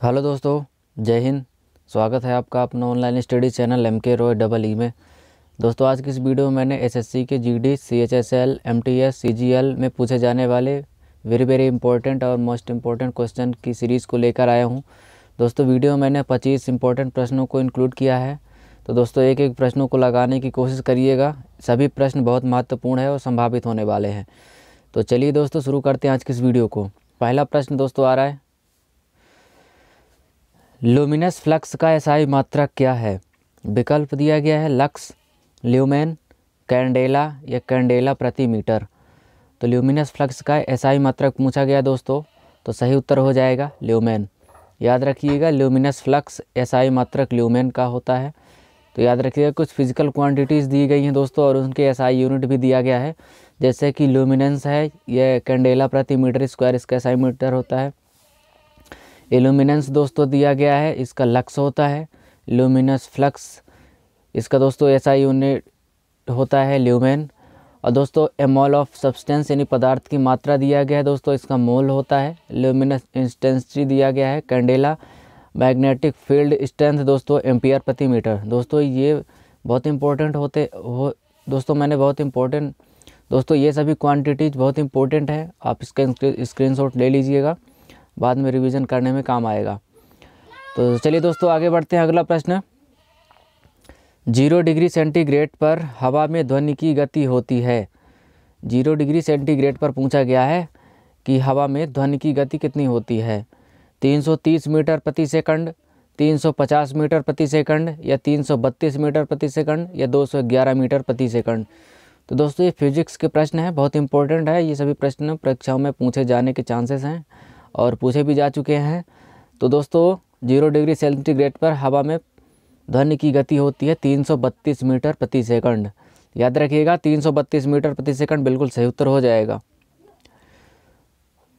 Hello दोस्तों, जय हिंद। स्वागत है आपका अपना online study channel MK Roy double E में। दोस्तों, आज की इस वीडियो में मैंने एसएससी के जीडी, CHSL, MTS, CGL में पूछे जाने वाले वेरी इंपॉर्टेंट और मोस्ट इम्पॉर्टेंट क्वेश्चन की सीरीज़ को लेकर आया हूं। दोस्तों, वीडियो में मैंने 25 इंपॉर्टेंट प्रश्नों को इंक्लूड किया है। तो दोस्तों, एक एक प्रश्नों को लगाने की कोशिश करिएगा। सभी प्रश्न बहुत महत्वपूर्ण है और संभावित होने वाले हैं। तो चलिए दोस्तों, शुरू करते हैं आज की इस वीडियो को। पहला प्रश्न दोस्तों आ रहा है, लुमिनस फ्लक्स का एसआई मात्रक क्या है? विकल्प दिया गया है लक्स, ल्यूमेन, कैंडेला या कैंडेला प्रति मीटर। तो ल्यूमिनस फ्लक्स का एसआई मात्रक पूछा गया दोस्तों, तो सही उत्तर हो जाएगा ल्यूमेन। याद रखिएगा, ल्यूमिनस फ्लक्स एसआई मात्रक ल्यूमेन का होता है। तो याद रखिएगा, कुछ फिजिकल क्वांटिटीज़ दी गई हैं दोस्तों और उनके एसआई यूनिट भी दिया गया है। जैसे कि ल्यूमिनेंस है, यह कैंडेला प्रति मीटर स्क्वायर इसका एसआई मीटर होता है। इल्यूमिनेंस दोस्तों दिया गया है, इसका लक्स होता है। ल्यूमिनस फ्लक्स इसका दोस्तों एसआई यूनिट होता है ल्यूमेन। और दोस्तों मोल ऑफ सब्सटेंस यानी पदार्थ की मात्रा दिया गया है दोस्तों, इसका मोल होता है। ल्यूमिनस इंटेंसिटी दिया गया है कैंडेला। मैग्नेटिक फील्ड स्ट्रेंथ दोस्तों एम्पियर प्रति मीटर। दोस्तों ये बहुत इंपॉर्टेंट होते हो दोस्तों, दोस्तों ये सभी क्वांटिटीज़ बहुत इंपॉर्टेंट है। आप इसका स्क्रीनशॉट ले लीजिएगा, बाद में रिवीजन करने में काम आएगा। तो चलिए दोस्तों आगे बढ़ते हैं। अगला प्रश्न, 0 डिग्री सेंटीग्रेड पर हवा में ध्वनि की गति होती है। 0 डिग्री सेंटीग्रेड पर पूछा गया है कि हवा में ध्वनि की गति कितनी होती है? 330 मीटर प्रति सेकंड, 350 मीटर प्रति सेकंड या 332 मीटर प्रति सेकंड या 211 मीटर प्रति सेकंड। तो दोस्तों ये फिजिक्स के प्रश्न हैं, बहुत इंपॉर्टेंट है। ये सभी प्रश्न परीक्षाओं में पूछे जाने के चांसेस हैं और पूछे भी जा चुके हैं। तो दोस्तों 0 डिग्री सेंटीग्रेड पर हवा में ध्वनि की गति होती है 332 मीटर प्रति सेकंड। याद रखिएगा, 332 मीटर प्रति सेकंड बिल्कुल सही उत्तर हो जाएगा।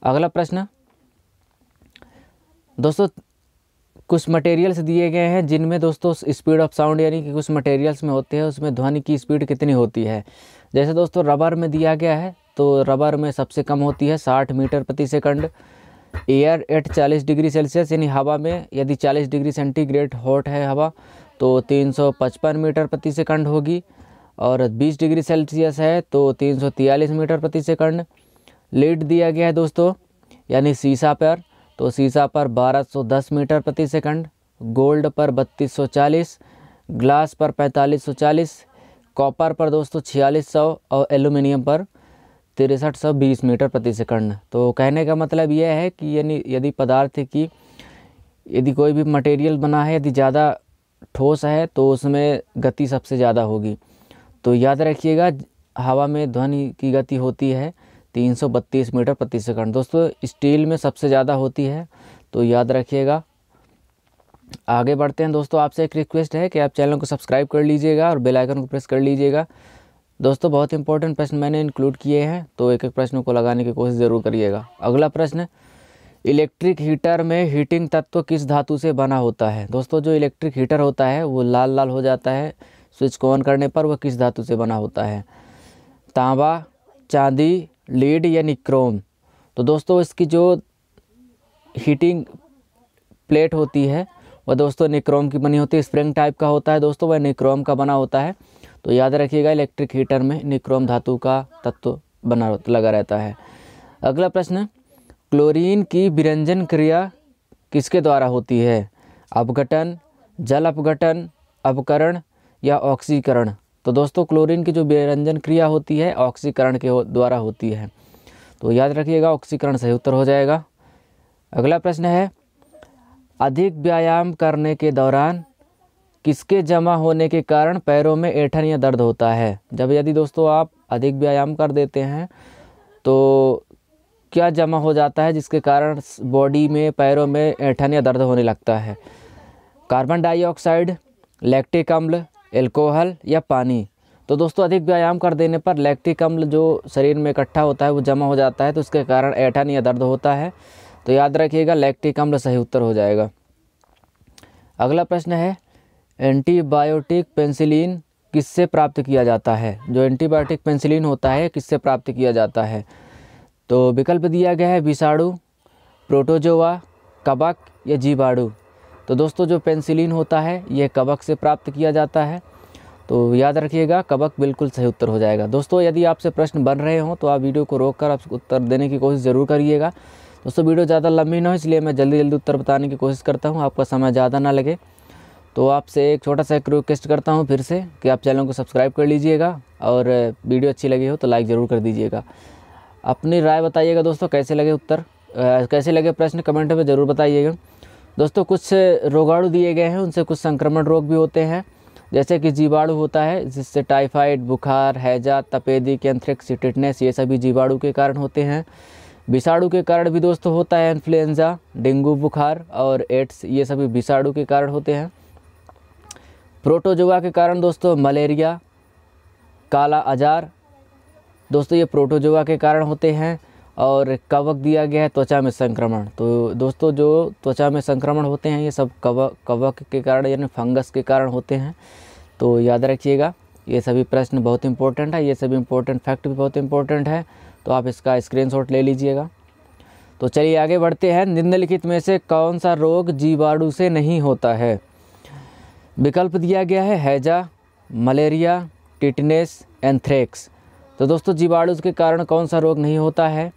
अगला प्रश्न दोस्तों, कुछ मटेरियल्स दिए गए हैं जिनमें दोस्तों स्पीड ऑफ साउंड यानी कि कुछ मटेरियल्स में होते हैं उसमें ध्वनि की स्पीड कितनी होती है। जैसे दोस्तों रबर में दिया गया है, तो रबर में सबसे कम होती है 60 मीटर प्रति second. Air at 40 degree Celsius यानी हवा में यदि 40 डिग्री सेंटीग्रेड हॉट है हवा तो 355 मीटर प्रति सेकंड होगी। और 20 डिग्री सेल्सियस है तो 343 मीटर प्रति सेकंड। लीड दिया गया है दोस्तों यानी शीशा पर, तो शीशा पर 1210 मीटर प्रति सेकंड। गोल्ड पर 3240, ग्लास पर 4540, कॉपर पर दोस्तों 4600 और एल्यूमिनियम पर 6320 मीटर प्रति सेकंड। तो कहने का मतलब यह है कि यानी यदि पदार्थ की यदि कोई भी मटेरियल बना है यदि ज़्यादा ठोस है तो उसमें गति सबसे ज़्यादा होगी। तो याद रखिएगा, हवा में ध्वनि की गति होती है 332 मीटर प्रति सेकंड। दोस्तों स्टील में सबसे ज़्यादा होती है, तो याद रखिएगा। आगे बढ़ते हैं दोस्तों, आपसे एक रिक्वेस्ट है कि आप चैनल को सब्सक्राइब कर लीजिएगा और बेल आइकन को प्रेस कर लीजिएगा। दोस्तों बहुत इंपॉर्टेंट प्रश्न मैंने इंक्लूड किए हैं, तो एक एक प्रश्नों को लगाने की कोशिश ज़रूर करिएगा। अगला प्रश्न, इलेक्ट्रिक हीटर में हीटिंग तत्व किस धातु से बना होता है? दोस्तों जो इलेक्ट्रिक हीटर होता है वो लाल लाल हो जाता है स्विच को ऑन करने पर, वह किस धातु से बना होता है? तांबा, चांदी, लीड या निक्रोम। तो दोस्तों इसकी जो हीटिंग प्लेट होती है वह दोस्तों निक्रोम की बनी होती है। स्प्रिंग टाइप का होता है दोस्तों, वह निक्रोम का बना होता है। तो याद रखिएगा, इलेक्ट्रिक हीटर में निक्रोम धातु का तत्व बना लगा रहता है। अगला प्रश्न, क्लोरीन की विरंजन क्रिया किसके द्वारा होती है? अपघटन, जल अपघटन, अपकरण या ऑक्सीकरण। तो दोस्तों क्लोरीन की जो विरंजन क्रिया होती है ऑक्सीकरण के द्वारा होती है। तो याद रखिएगा, ऑक्सीकरण सही उत्तर हो जाएगा। अगला प्रश्न है, अधिक व्यायाम करने के दौरान किसके जमा होने के कारण पैरों में ऐंठन या दर्द होता है? जब यदि दोस्तों आप अधिक व्यायाम कर देते हैं तो क्या जमा हो जाता है जिसके कारण बॉडी में पैरों में ऐंठन या दर्द होने लगता है? कार्बन डाइऑक्साइड, लैक्टिक अम्ल, एल्कोहल या पानी। तो दोस्तों अधिक व्यायाम कर देने पर लैक्टिक अम्ल जो शरीर में इकट्ठा होता है वो जमा हो जाता है, तो उसके कारण ऐंठन या दर्द होता है। तो याद रखिएगा, लैक्टिक अम्ल सही उत्तर हो जाएगा। अगला प्रश्न है, एंटीबायोटिक पेनिसिलिन किससे प्राप्त किया जाता है? जो एंटीबायोटिक पेनिसिलिन होता है किससे प्राप्त किया जाता है? तो विकल्प दिया गया है विषाणु, प्रोटोजोआ, कवक या जीवाणु? तो दोस्तों जो पेनिसिलिन होता है ये कवक से प्राप्त किया जाता है, तो याद रखिएगा कवक बिल्कुल सही उत्तर हो जाएगा। दोस्तों यदि आपसे प्रश्न बन रहे हों तो आप वीडियो को रोककर आप उत्तर देने की कोशिश ज़रूर करिएगा। दोस्तों वीडियो ज़्यादा लंबी ना हो इसलिए मैं जल्दी जल्दी उत्तर बताने की कोशिश करता हूँ, आपका समय ज़्यादा ना लगे। तो आपसे एक छोटा सा एक रिक्वेस्ट करता हूँ फिर से कि आप चैनल को सब्सक्राइब कर लीजिएगा और वीडियो अच्छी लगी हो तो लाइक ज़रूर कर दीजिएगा। अपनी राय बताइएगा दोस्तों, कैसे लगे उत्तर, कैसे लगे प्रश्न कमेंट में ज़रूर बताइएगा। दोस्तों कुछ रोगाणु दिए गए हैं, उनसे कुछ संक्रमण रोग भी होते हैं, जैसे कि जीवाणु होता है जिससे टाइफाइड, बुखार, हैजा, तपेदिक, एंथ्रेक्स, टिटनेस ये सभी जीवाणु के कारण होते हैं। विषाणु के कारण भी दोस्तों होता है इन्फ्लुएंजा, डेंगू बुखार और एड्स, ये सभी विषाणु के कारण होते हैं। प्रोटोजोआ के कारण दोस्तों मलेरिया, काला अजार, दोस्तों ये प्रोटोजोआ के कारण होते हैं। और कवक दिया गया है त्वचा में संक्रमण, तो दोस्तों जो त्वचा में संक्रमण होते हैं ये सब कवक के कारण यानी फंगस के कारण होते हैं, तो याद रखिएगा। ये सभी प्रश्न बहुत इंपॉर्टेंट है, ये सभी इंपॉर्टेंट फैक्ट भी बहुत इंपॉर्टेंट है, तो आप इसका स्क्रीनशॉट ले लीजिएगा। तो चलिए आगे बढ़ते हैं। निम्नलिखित में से कौन सा रोग जीवाणु से नहीं होता है? विकल्प दिया गया है हैजा, मलेरिया, टिटनेस, एंथ्रेक्स। तो दोस्तों जीवाणु के कारण कौन सा रोग नहीं होता है?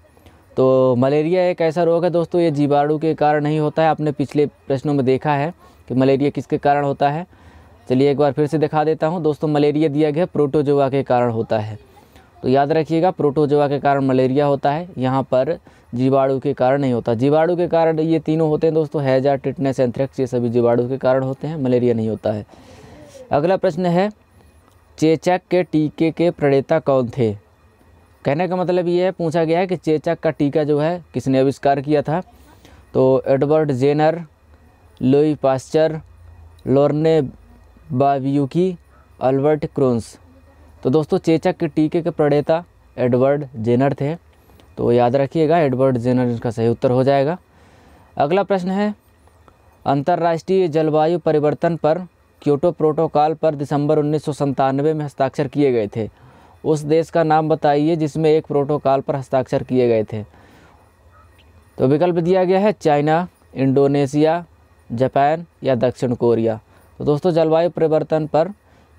तो मलेरिया एक ऐसा रोग है दोस्तों, ये जीवाणु के कारण नहीं होता है। आपने पिछले प्रश्नों में देखा है कि मलेरिया किसके कारण होता है। चलिए एक बार फिर से दिखा देता हूँ दोस्तों, मलेरिया दिया गया प्रोटोजोआ के कारण होता है, तो याद रखिएगा प्रोटोजोआ के कारण मलेरिया होता है, यहाँ पर जीवाणु के कारण नहीं होता। जीवाणु के कारण ये तीनों होते हैं दोस्तों, हैजा, टिटनेस, एंथ्रेक्स, ये सभी जीवाणु के कारण होते हैं, मलेरिया नहीं होता है। अगला प्रश्न है, चेचक के टीके के प्रणेता कौन थे? कहने का मतलब ये है, पूछा गया है कि चेचक का टीका जो है किसने आविष्कार किया था? तो एडवर्ड जेनर, लुई पास्चर, लोर्ने बावियुकी, अल्बर्ट क्रोन्स। तो दोस्तों चेचक के टीके के प्रणेता एडवर्ड जेनर थे, तो याद रखिएगा एडवर्ड जेनर इसका सही उत्तर हो जाएगा। अगला प्रश्न है, अंतर्राष्ट्रीय जलवायु परिवर्तन पर क्योटो प्रोटोकॉल पर दिसंबर 1997 में हस्ताक्षर किए गए थे। उस देश का नाम बताइए जिसमें एक प्रोटोकॉल पर हस्ताक्षर किए गए थे। तो विकल्प दिया गया है चाइना, इंडोनेशिया, जापान या दक्षिण कोरिया। तो दोस्तों जलवायु परिवर्तन पर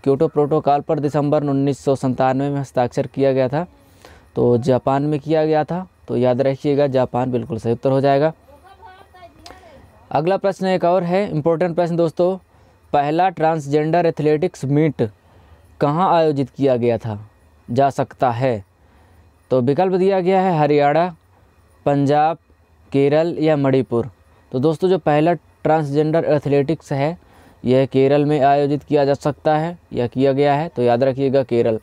क्योटो प्रोटोकॉल पर दिसंबर 1997 में हस्ताक्षर किया गया था, तो जापान में किया गया था, तो याद रखिएगा जापान बिल्कुल सही उत्तर हो जाएगा। अगला प्रश्न एक और है इम्पोर्टेंट प्रश्न दोस्तों, पहला ट्रांसजेंडर एथलेटिक्स मीट कहाँ आयोजित किया गया था जा सकता है? तो विकल्प दिया गया है हरियाणा, पंजाब, केरल या मणिपुर। तो दोस्तों जो पहला ट्रांसजेंडर एथलेटिक्स है यह केरल में आयोजित किया जा सकता है या किया गया है, तो याद रखिएगा केरल।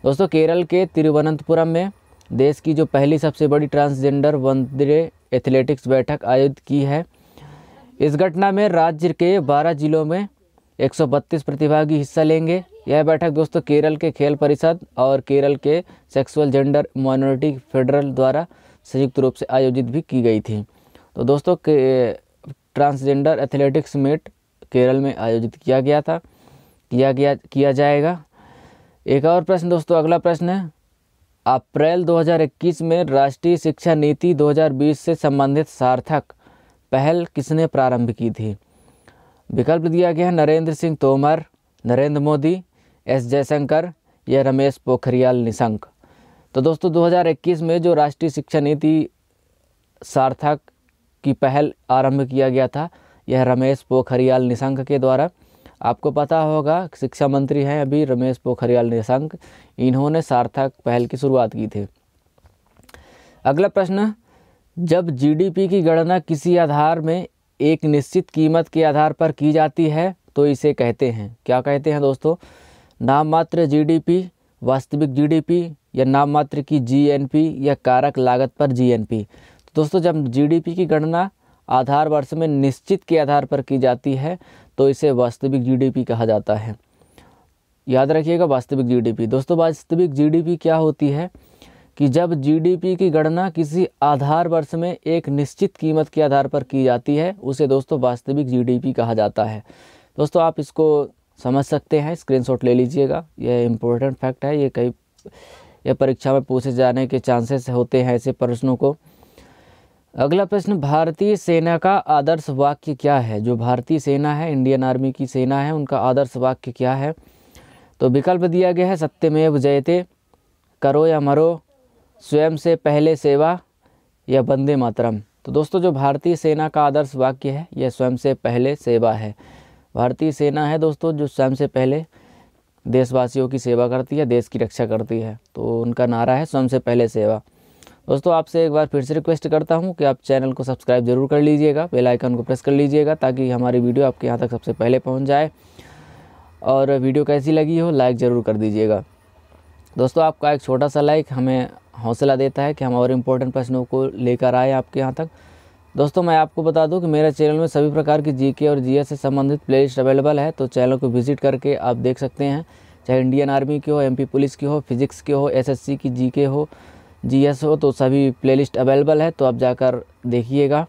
दोस्तों केरल के तिरुवनंतपुरम में देश की जो पहली सबसे बड़ी ट्रांसजेंडर वंदे एथलेटिक्स बैठक आयोजित की है। इस घटना में राज्य के 12 जिलों में 132 प्रतिभागी हिस्सा लेंगे। यह बैठक दोस्तों केरल के खेल परिषद और केरल के सेक्सुअल जेंडर माइनॉरिटी फेडरल द्वारा संयुक्त रूप से आयोजित भी की गई थी। तो दोस्तों ट्रांसजेंडर एथलेटिक्स मीट केरल में आयोजित किया गया था, किया जाएगा। एक और प्रश्न दोस्तों, अगला प्रश्न है, अप्रैल 2021 में राष्ट्रीय शिक्षा नीति 2020 से संबंधित सार्थक पहल किसने प्रारंभ की थी? विकल्प दिया गया है नरेंद्र सिंह तोमर, नरेंद्र मोदी, एस जयशंकर या रमेश पोखरियाल निशंक। तो दोस्तों 2021 में जो राष्ट्रीय शिक्षा नीति सार्थक की पहल आरंभ किया गया था यह रमेश पोखरियाल निशंक के द्वारा। आपको पता होगा शिक्षा मंत्री हैं अभी रमेश पोखरियाल निशंक, इन्होंने सार्थक पहल की शुरुआत की थी। अगला प्रश्न, जब जीडीपी की गणना किसी आधार में एक निश्चित कीमत के आधार पर की जाती है तो इसे कहते हैं, क्या कहते हैं दोस्तों? नाम मात्र जीडीपी, वास्तविक जीडीपी या नाम मात्र की जीएनपी या कारक लागत पर जीएनपी। तो दोस्तों जब जीडीपी की गणना आधार वर्ष में निश्चित के आधार पर की जाती है तो इसे वास्तविक जीडीपी कहा जाता है। याद रखिएगा वास्तविक जीडीपी। दोस्तों वास्तविक जीडीपी क्या होती है कि जब जीडीपी की गणना किसी आधार वर्ष में एक निश्चित कीमत के आधार पर की जाती है उसे दोस्तों वास्तविक जीडीपी कहा जाता है। दोस्तों आप इसको समझ सकते हैं, स्क्रीनशॉट ले लीजिएगा, यह इम्पोर्टेंट फैक्ट है, ये परीक्षा में पूछे जाने के चांसेस होते हैं ऐसे प्रश्नों को। अगला प्रश्न, भारतीय सेना का आदर्श वाक्य क्या है? जो भारतीय सेना है, इंडियन आर्मी की सेना है, उनका आदर्श वाक्य क्या है? तो विकल्प दिया गया है सत्यमेव जयते, करो या मरो, स्वयं से पहले सेवा, या वंदे मातरम। तो दोस्तों जो भारतीय सेना का आदर्श वाक्य है यह स्वयं से पहले सेवा है। भारतीय सेना है दोस्तों जो स्वयं से पहले देशवासियों की सेवा करती है, देश की रक्षा करती है, तो उनका नारा है स्वयं से पहले सेवा। दोस्तों आपसे एक बार फिर से रिक्वेस्ट करता हूं कि आप चैनल को सब्सक्राइब जरूर कर लीजिएगा, बेल आइकन को प्रेस कर लीजिएगा ताकि हमारी वीडियो आपके यहाँ तक सबसे पहले पहुँच जाए। और वीडियो कैसी लगी हो लाइक ज़रूर कर दीजिएगा। दोस्तों आपका एक छोटा सा लाइक हमें हौसला देता है कि हम और इम्पोर्टेंट प्रश्नों को लेकर आए आपके यहाँ तक। दोस्तों मैं आपको बता दूं कि मेरे चैनल में सभी प्रकार की जीके और जीएस से संबंधित प्लेलिस्ट अवेलेबल है, तो चैनल को विजिट करके आप देख सकते हैं। चाहे इंडियन आर्मी की हो, एमपी पुलिस की हो, फिजिक्स की हो, एसएससी की जीके हो, जीएस हो, तो सभी प्लेलिस्ट अवेलेबल है, तो आप जाकर देखिएगा।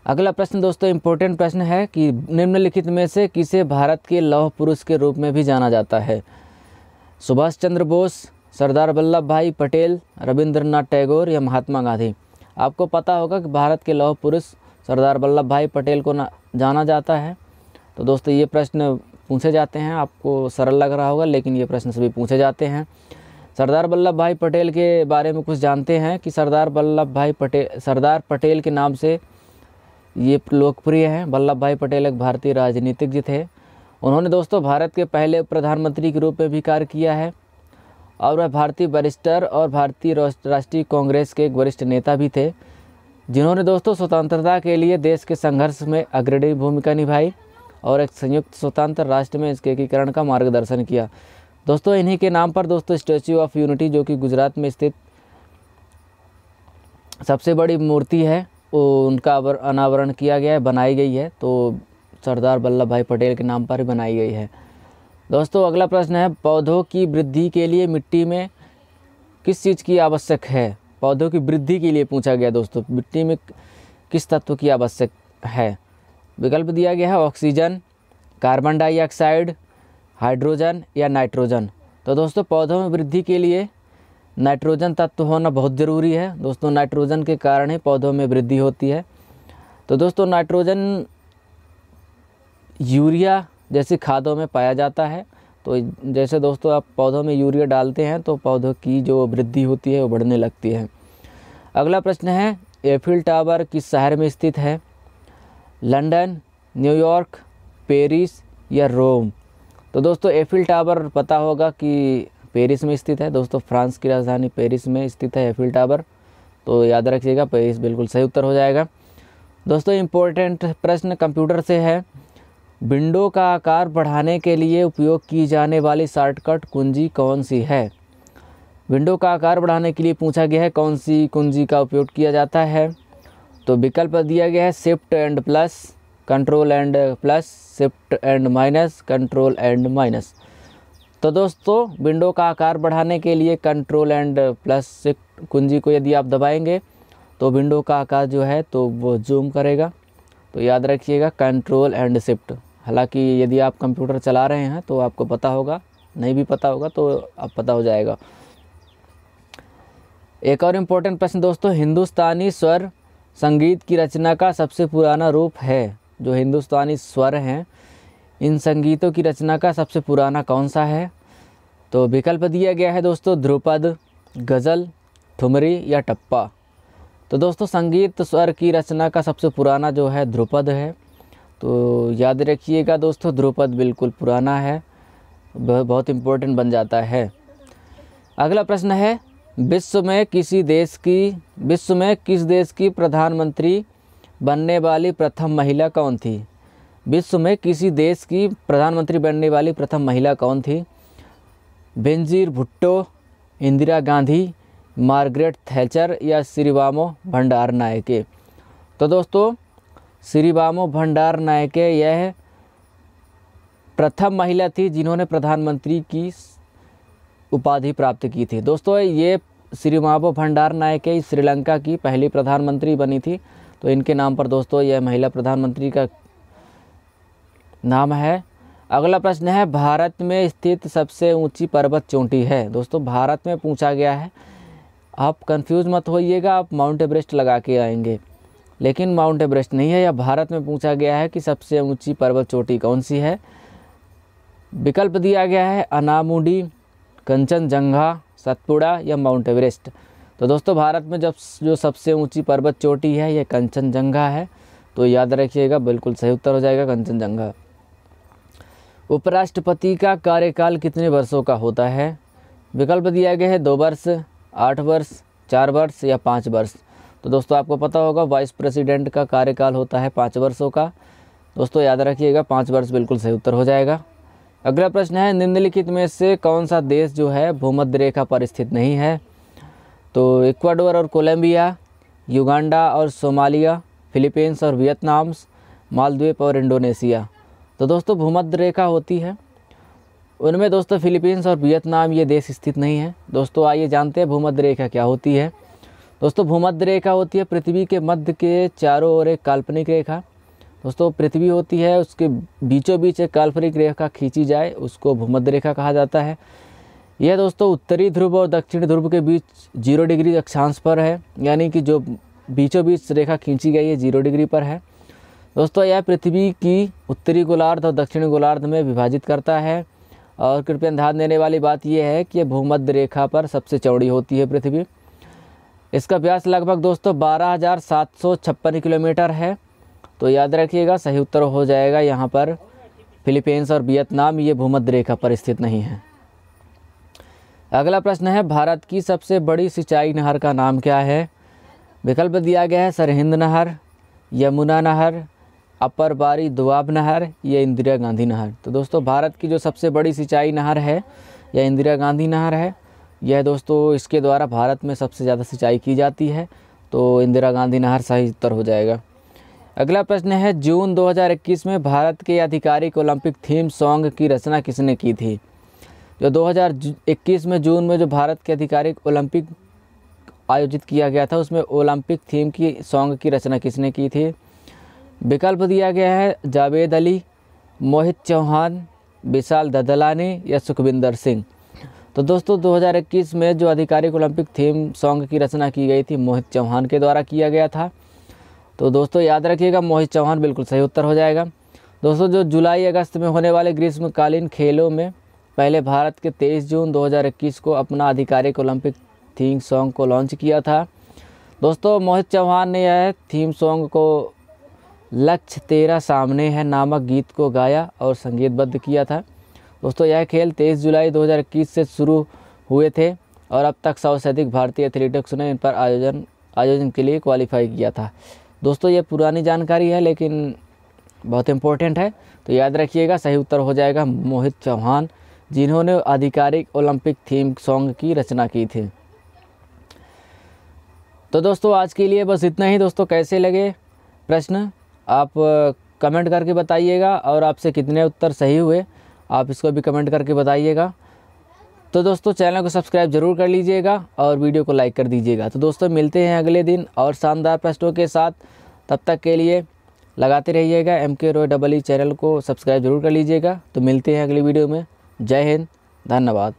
अगला प्रश्न दोस्तों इम्पोर्टेंट प्रश्न है कि निम्नलिखित में से किसे भारत के लौह पुरुष के रूप में भी जाना जाता है? सुभाष चंद्र बोस, सरदार वल्लभ भाई पटेल, रविंद्रनाथ टैगोर, या महात्मा गांधी। आपको पता होगा कि भारत के लौह पुरुष सरदार वल्लभ भाई पटेल को जाना जाता है। तो दोस्तों ये प्रश्न पूछे जाते हैं, आपको सरल लग रहा होगा लेकिन ये प्रश्न सभी पूछे जाते हैं। सरदार वल्लभ भाई पटेल के बारे में कुछ जानते हैं कि सरदार पटेल के नाम से ये लोकप्रिय हैं। वल्लभ भाई पटेल एक भारतीय राजनीतिज्ञ थे। उन्होंने दोस्तों भारत के पहले प्रधानमंत्री के रूप में भी कार्य किया है और वह भारतीय बैरिस्टर और भारतीय राष्ट्रीय कांग्रेस के एक वरिष्ठ नेता भी थे, जिन्होंने दोस्तों स्वतंत्रता के लिए देश के संघर्ष में अग्रणी भूमिका निभाई और एक संयुक्त स्वतंत्र राष्ट्र में इसके एकीकरण का मार्गदर्शन किया। दोस्तों इन्हीं के नाम पर दोस्तों स्टैच्यू ऑफ यूनिटी जो कि गुजरात में स्थित सबसे बड़ी मूर्ति है उनका अनावरण किया गया है, बनाई गई है, तो सरदार वल्लभ भाई पटेल के नाम पर ही बनाई गई है। दोस्तों अगला प्रश्न है, पौधों की वृद्धि के लिए मिट्टी में किस चीज़ की आवश्यक है? पौधों की वृद्धि के लिए पूछा गया दोस्तों, मिट्टी में किस तत्व की आवश्यक है? विकल्प दिया गया है ऑक्सीजन, कार्बन डाइऑक्साइड, हाइड्रोजन, या नाइट्रोजन। तो दोस्तों पौधों में वृद्धि के लिए नाइट्रोजन तत्व होना बहुत ज़रूरी है। दोस्तों नाइट्रोजन के कारण ही पौधों में वृद्धि होती है। तो दोस्तों नाइट्रोजन यूरिया जैसी खादों में पाया जाता है, तो जैसे दोस्तों आप पौधों में यूरिया डालते हैं तो पौधों की जो वृद्धि होती है वो बढ़ने लगती है। अगला प्रश्न है, एफिल टावर किस शहर में स्थित है? लंदन, न्यूयॉर्क, पेरिस, या रोम। तो दोस्तों एफिल टावर पता होगा कि पेरिस में स्थित है। दोस्तों फ्रांस की राजधानी पेरिस में स्थित है एफिल टावर, तो याद रखिएगा पेरिस बिल्कुल सही उत्तर हो जाएगा। दोस्तों इम्पोर्टेंट प्रश्न कंप्यूटर से है, विंडो का आकार बढ़ाने के लिए उपयोग की जाने वाली शॉर्टकट कुंजी कौन सी है? विंडो का आकार बढ़ाने के लिए पूछा गया है कौन सी कुंजी का उपयोग किया जाता है? तो विकल्प दिया गया है shift and plus, control and plus, shift and minus, control and minus. तो दोस्तों विंडो का आकार बढ़ाने के लिए कंट्रोल एंड प्लस शिफ्ट कुंजी को यदि आप दबाएंगे तो विंडो का आकार जो है तो वो जूम करेगा। तो याद रखिएगा कंट्रोल एंड शिफ्ट। हालांकि यदि आप कंप्यूटर चला रहे हैं तो आपको पता होगा, नहीं भी पता होगा तो अब पता हो जाएगा। एक और इम्पोर्टेंट प्रश्न दोस्तों, हिंदुस्तानी स्वर संगीत की रचना का सबसे पुराना रूप है? जो हिंदुस्तानी स्वर हैं इन संगीतों की रचना का सबसे पुराना कौन सा है? तो विकल्प दिया गया है दोस्तों ध्रुपद, गज़ल, ठुमरी, या टप्पा। तो दोस्तों संगीत स्वर की रचना का सबसे पुराना जो है ध्रुपद है, तो याद रखिएगा दोस्तों ध्रुपद बिल्कुल पुराना है, बहुत इम्पोर्टेंट बन जाता है। अगला प्रश्न है, विश्व में किस देश की प्रधानमंत्री बनने वाली प्रथम महिला कौन थी? विश्व में किसी देश की प्रधानमंत्री बनने वाली प्रथम महिला कौन थी? बेनजीर भुट्टो, इंदिरा गांधी, मार्गरेट थैचर, या श्रीवामो भंडारनायके। तो दोस्तों श्रीवामो भंडारनायके यह प्रथम महिला थी जिन्होंने प्रधानमंत्री की उपाधि प्राप्त की थी। दोस्तों ये श्रीवामो भंडारनायके श्रीलंका की पहली प्रधानमंत्री बनी थी, तो इनके नाम पर दोस्तों यह महिला प्रधानमंत्री का नाम है। अगला प्रश्न है, भारत में स्थित सबसे ऊंची पर्वत चोटी है? दोस्तों भारत में पूछा गया है आप कंफ्यूज मत होइएगा, आप माउंट एवरेस्ट लगा के आएंगे, लेकिन माउंट एवरेस्ट नहीं है। यह भारत में पूछा गया है कि सबसे ऊंची पर्वत चोटी कौन सी है। विकल्प दिया गया है अनामुडी, कंचनजंगा, सतपुड़ा या माउंट एवरेस्ट। तो दोस्तों भारत में जो सबसे ऊंची पर्वत चोटी है यह कंचनजंगा है, तो याद रखिएगा, बिल्कुल सही उत्तर हो जाएगा कंचनजंगा। उपराष्ट्रपति का कार्यकाल कितने वर्षों का होता है। विकल्प दिया गया है 2 वर्ष, 8 वर्ष, 4 वर्ष या 5 वर्ष। तो दोस्तों आपको पता होगा वाइस प्रेसिडेंट का कार्यकाल होता है 5 वर्षों का। दोस्तों याद रखिएगा 5 वर्ष बिल्कुल सही उत्तर हो जाएगा। अगला प्रश्न है निम्नलिखित में से कौन सा देश जो है भूमध्य रेखा पर स्थित नहीं है। तो इक्वाडोर और कोलंबिया, युगांडा और सोमालिया, फिलीपींस और वियतनाम, मालदीव और इंडोनेशिया। तो दोस्तों भूमध्य रेखा होती है उनमें दोस्तों फिलीपींस और वियतनाम ये देश स्थित नहीं है। दोस्तों आइए जानते हैं भूमध्य रेखा क्या होती है। दोस्तों भूमध्य रेखा होती है पृथ्वी के मध्य के चारों ओर एक काल्पनिक रेखा। दोस्तों पृथ्वी होती है उसके बीचों बीच एक काल्पनिक रेखा खींची जाए उसको भूमध्य रेखा कहा जाता है। यह दोस्तों उत्तरी ध्रुव और दक्षिणी ध्रुव के बीच 0 डिग्री अक्षांश पर है, यानी कि जो बीचों बीच रेखा खींची गई है 0 डिग्री पर है। दोस्तों यह पृथ्वी की उत्तरी गोलार्ध और दक्षिणी गोलार्ध में विभाजित करता है। और कृपया ध्यान देने वाली बात यह है कि यह भूमध्य रेखा पर सबसे चौड़ी होती है पृथ्वी। इसका व्यास लगभग दोस्तों 12,756 किलोमीटर है। तो याद रखिएगा सही उत्तर हो जाएगा यहाँ पर फिलीपींस और वियतनाम ये भूमध्य रेखा पर स्थित नहीं है। अगला प्रश्न है भारत की सबसे बड़ी सिंचाई नहर का नाम क्या है। विकल्प दिया गया है सरहिंद नहर, यमुना नहर, अपर बारी दोआब नहर या इंदिरा गांधी नहर। तो दोस्तों भारत की जो सबसे बड़ी सिंचाई नहर है यह इंदिरा गांधी नहर है। यह दोस्तों इसके द्वारा भारत में सबसे ज़्यादा सिंचाई की जाती है, तो इंदिरा गांधी नहर सही उत्तर हो जाएगा। अगला प्रश्न है जून 2021 में भारत के आधिकारिक ओलंपिक थीम सॉन्ग की रचना किसने की थी। जो 2021 में जून में जो भारत के आधिकारिक ओलंपिक आयोजित किया गया था उसमें ओलंपिक थीम की सॉन्ग की रचना किसने की थी। विकल्प दिया गया है जावेद अली, मोहित चौहान, विशाल ददलानी या सुखविंदर सिंह। तो दोस्तों 2021 में जो आधिकारिक ओलंपिक थीम सॉन्ग की रचना की गई थी मोहित चौहान के द्वारा किया गया था। तो दोस्तों याद रखिएगा मोहित चौहान बिल्कुल सही उत्तर हो जाएगा। दोस्तों जो जुलाई अगस्त में होने वाले ग्रीष्मकालीन खेलों में पहले भारत के 23 जून 2021 को अपना आधिकारिक ओलंपिक थीम सॉन्ग को लॉन्च किया था। दोस्तों मोहित चौहान ने यह थीम सॉन्ग को लक्ष्य तेरा सामने है नामक गीत को गाया और संगीतबद्ध किया था। दोस्तों यह खेल 23 जुलाई 2021 से शुरू हुए थे और अब तक 100 से अधिक भारतीय एथलीट्स ने इन पर आयोजन के लिए क्वालिफाई किया था। दोस्तों ये पुरानी जानकारी है लेकिन बहुत इम्पोर्टेंट है, तो याद रखिएगा सही उत्तर हो जाएगा मोहित चौहान, जिन्होंने आधिकारिक ओलंपिक थीम सॉन्ग की रचना की थी। तो दोस्तों आज के लिए बस इतना ही। दोस्तों कैसे लगे प्रश्न आप कमेंट करके बताइएगा, और आपसे कितने उत्तर सही हुए आप इसको भी कमेंट करके बताइएगा। तो दोस्तों चैनल को सब्सक्राइब जरूर कर लीजिएगा और वीडियो को लाइक कर दीजिएगा। तो दोस्तों मिलते हैं अगले दिन और शानदार प्रश्नों के साथ। तब तक के लिए लगाते रहिएगा MK Roy EE चैनल को सब्सक्राइब जरूर कर लीजिएगा। तो मिलते हैं अगली वीडियो में। जय हिंद, धन्यवाद।